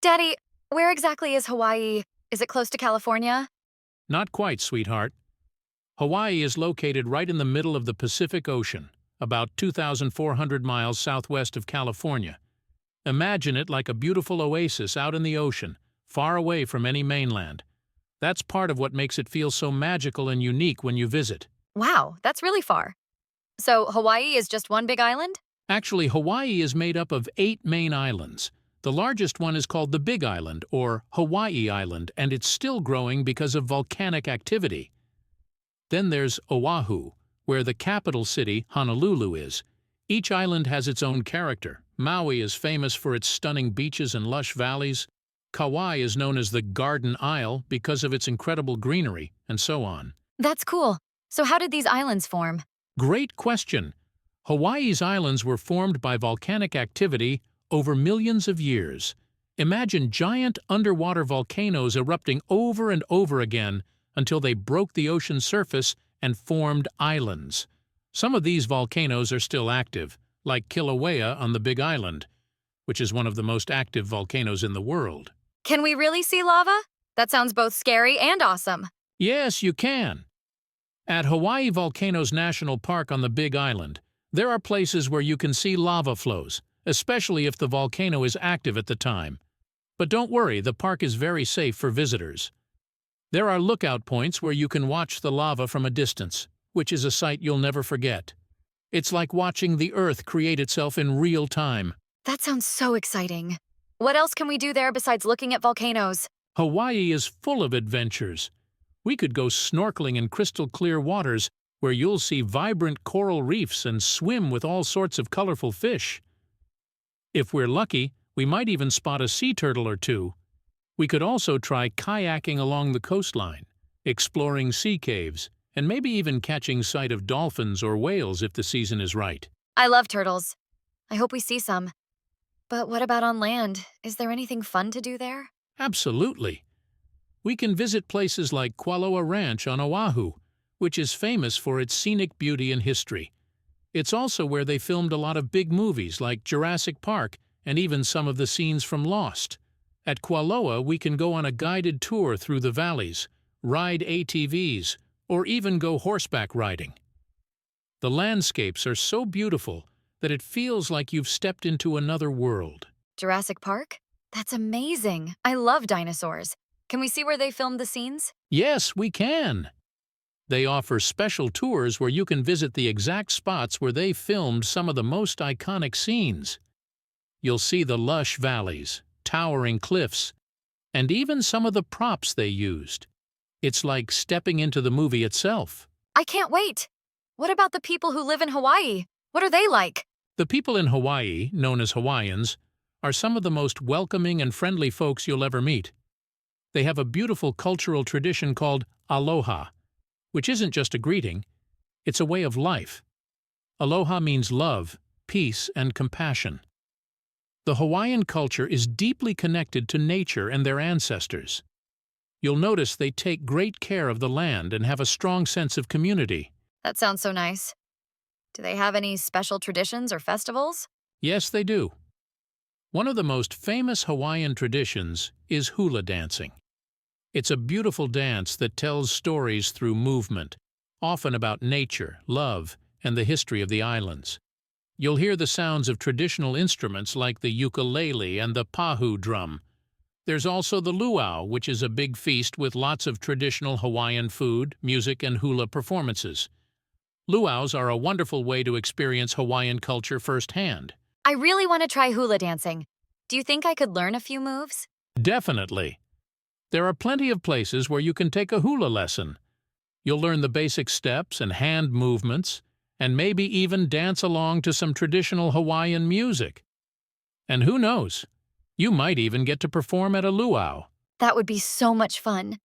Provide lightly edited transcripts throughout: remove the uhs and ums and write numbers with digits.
Daddy, where exactly is Hawaii? Is it close to California? Not quite, sweetheart. Hawaii is located right in the middle of the Pacific Ocean, about 2,400 miles southwest of California. Imagine it like a beautiful oasis out in the ocean, far away from any mainland. That's part of what makes it feel so magical and unique when you visit. Wow, that's really far. So Hawaii is just one big island? Actually, Hawaii is made up of 8 main islands. The largest one is called the Big Island, or Hawaii Island, and it's still growing because of volcanic activity. Then there's Oahu, where the capital city, Honolulu, is. Each island has its own character. Maui is famous for its stunning beaches and lush valleys. Kauai is known as the Garden Isle because of its incredible greenery, and so on. That's cool. So how did these islands form? Great question. Hawaii's islands were formed by volcanic activity over millions of years. Imagine giant underwater volcanoes erupting over and over again until they broke the ocean surface and formed islands. Some of these volcanoes are still active, like Kilauea on the Big Island, which is one of the most active volcanoes in the world. Can we really see lava? That sounds both scary and awesome. Yes, you can. At Hawaii Volcanoes National Park on the Big Island, there are places where you can see lava flows, especially if the volcano is active at the time. But don't worry, the park is very safe for visitors. There are lookout points where you can watch the lava from a distance, which is a sight you'll never forget. It's like watching the Earth create itself in real time. That sounds so exciting. What else can we do there besides looking at volcanoes? Hawaii is full of adventures. We could go snorkeling in crystal-clear waters where you'll see vibrant coral reefs and swim with all sorts of colorful fish. If we're lucky, we might even spot a sea turtle or two. We could also try kayaking along the coastline, exploring sea caves, and maybe even catching sight of dolphins or whales if the season is right. I love turtles. I hope we see some. But what about on land? Is there anything fun to do there? Absolutely. We can visit places like Kualoa Ranch on Oahu, which is famous for its scenic beauty and history. It's also where they filmed a lot of big movies like Jurassic Park and even some of the scenes from Lost. At Kualoa, we can go on a guided tour through the valleys, ride ATVs, or even go horseback riding. The landscapes are so beautiful that it feels like you've stepped into another world. Jurassic Park? That's amazing. I love dinosaurs. Can we see where they filmed the scenes? Yes, we can. They offer special tours where you can visit the exact spots where they filmed some of the most iconic scenes. You'll see the lush valleys, towering cliffs, and even some of the props they used. It's like stepping into the movie itself. I can't wait. What about the people who live in Hawaii? What are they like? The people in Hawaii, known as Hawaiians, are some of the most welcoming and friendly folks you'll ever meet. They have a beautiful cultural tradition called aloha, which isn't just a greeting, it's a way of life. Aloha means love, peace, and compassion. The Hawaiian culture is deeply connected to nature and their ancestors. You'll notice they take great care of the land and have a strong sense of community. That sounds so nice. Do they have any special traditions or festivals? Yes, they do. One of the most famous Hawaiian traditions is hula dancing. It's a beautiful dance that tells stories through movement, often about nature, love, and the history of the islands. You'll hear the sounds of traditional instruments like the ukulele and the pahu drum. There's also the luau, which is a big feast with lots of traditional Hawaiian food, music, and hula performances. Luau's are a wonderful way to experience Hawaiian culture firsthand. I really want to try hula dancing. Do you think I could learn a few moves? Definitely. There are plenty of places where you can take a hula lesson. You'll learn the basic steps and hand movements, and maybe even dance along to some traditional Hawaiian music. And who knows, you might even get to perform at a luau. That would be so much fun.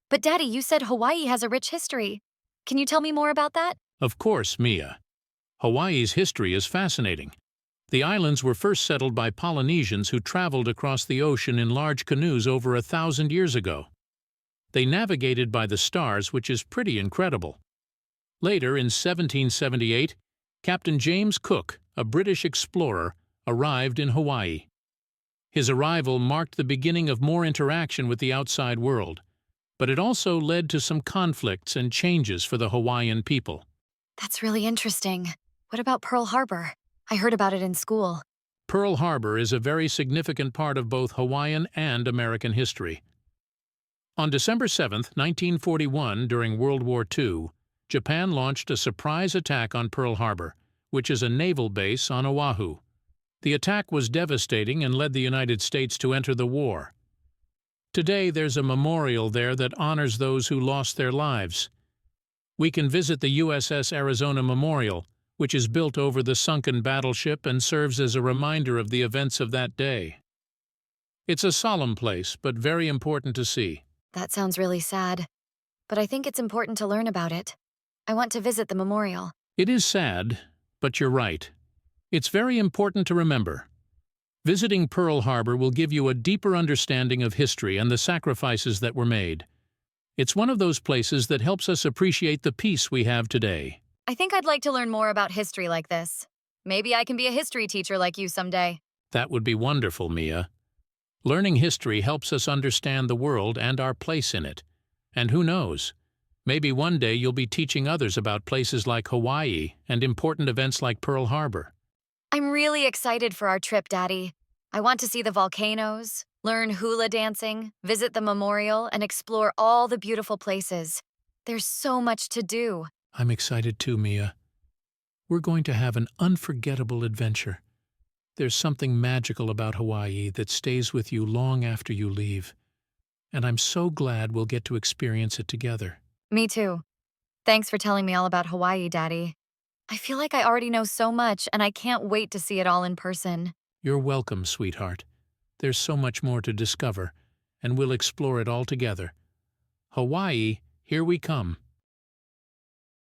But Daddy, you said Hawaii has a rich history. Can you tell me more about that? Of course, Mia. Hawaii's history is fascinating. The islands were first settled by Polynesians who traveled across the ocean in large canoes over 1,000 years ago. They navigated by the stars, which is pretty incredible. Later, in 1778, Captain James Cook, a British explorer, arrived in Hawaii. His arrival marked the beginning of more interaction with the outside world, but it also led to some conflicts and changes for the Hawaiian people. That's really interesting. What about Pearl Harbor? I heard about it in school. Pearl Harbor is a very significant part of both Hawaiian and American history. On December 7, 1941, during World War II, Japan launched a surprise attack on Pearl Harbor, which is a naval base on Oahu. The attack was devastating and led the United States to enter the war. Today, there's a memorial there that honors those who lost their lives. We can visit the USS Arizona Memorial, which is built over the sunken battleship and serves as a reminder of the events of that day. It's a solemn place, but very important to see. That sounds really sad. But I think it's important to learn about it. I want to visit the memorial. It is sad, but you're right. It's very important to remember. Visiting Pearl Harbor will give you a deeper understanding of history and the sacrifices that were made. It's one of those places that helps us appreciate the peace we have today. I think I'd like to learn more about history like this. Maybe I can be a history teacher like you someday. That would be wonderful, Mia. Learning history helps us understand the world and our place in it. And who knows? Maybe one day you'll be teaching others about places like Hawaii and important events like Pearl Harbor. I'm really excited for our trip, Daddy. I want to see the volcanoes, learn hula dancing, visit the memorial, and explore all the beautiful places. There's so much to do. I'm excited too, Mia. We're going to have an unforgettable adventure. There's something magical about Hawaii that stays with you long after you leave. And I'm so glad we'll get to experience it together. Me too. Thanks for telling me all about Hawaii, Daddy. I feel like I already know so much, and I can't wait to see it all in person. You're welcome, sweetheart. There's so much more to discover, and we'll explore it all together. Hawaii, here we come.